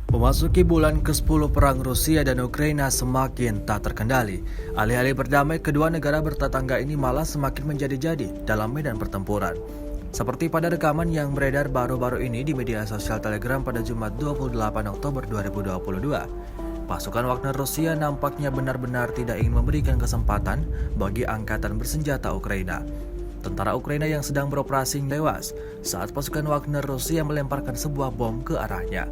Memasuki bulan ke-10 perang Rusia dan Ukraina semakin tak terkendali. Alih-alih berdamai, kedua negara bertetangga ini malah semakin menjadi-jadi dalam medan pertempuran. Seperti pada rekaman yang beredar baru-baru ini di media sosial Telegram pada Jumat 28 Oktober 2022. Pasukan Wagner Rusia nampaknya benar-benar tidak ingin memberikan kesempatan bagi angkatan bersenjata Ukraina. Tentara Ukraina yang sedang beroperasi tewas saat pasukan Wagner Rusia melemparkan sebuah bom ke arahnya.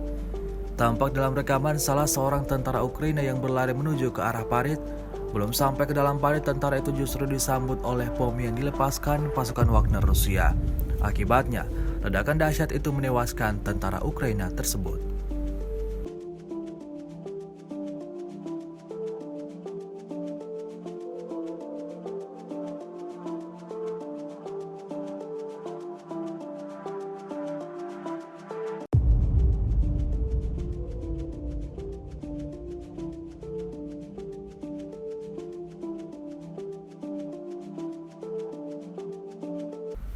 Tampak dalam rekaman salah seorang tentara Ukraina yang berlari menuju ke arah parit. Belum sampai ke dalam parit, tentara itu justru disambut oleh bom yang dilepaskan pasukan Wagner Rusia. Akibatnya, ledakan dahsyat itu menewaskan tentara Ukraina tersebut.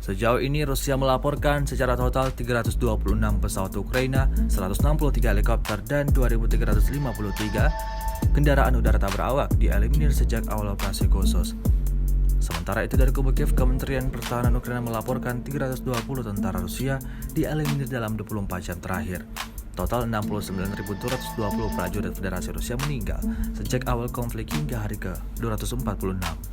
Sejauh ini Rusia melaporkan secara total 326 pesawat Ukraina, 163 helikopter, dan 2.353 kendaraan udara tak berawak dieliminir sejak awal operasi khusus. Sementara itu dari kubu Kiev, Kementerian Pertahanan Ukraina melaporkan 320 tentara Rusia dieliminir dalam 24 jam terakhir. Total 69.220 prajurit Federasi Rusia meninggal sejak awal konflik hingga hari ke-246.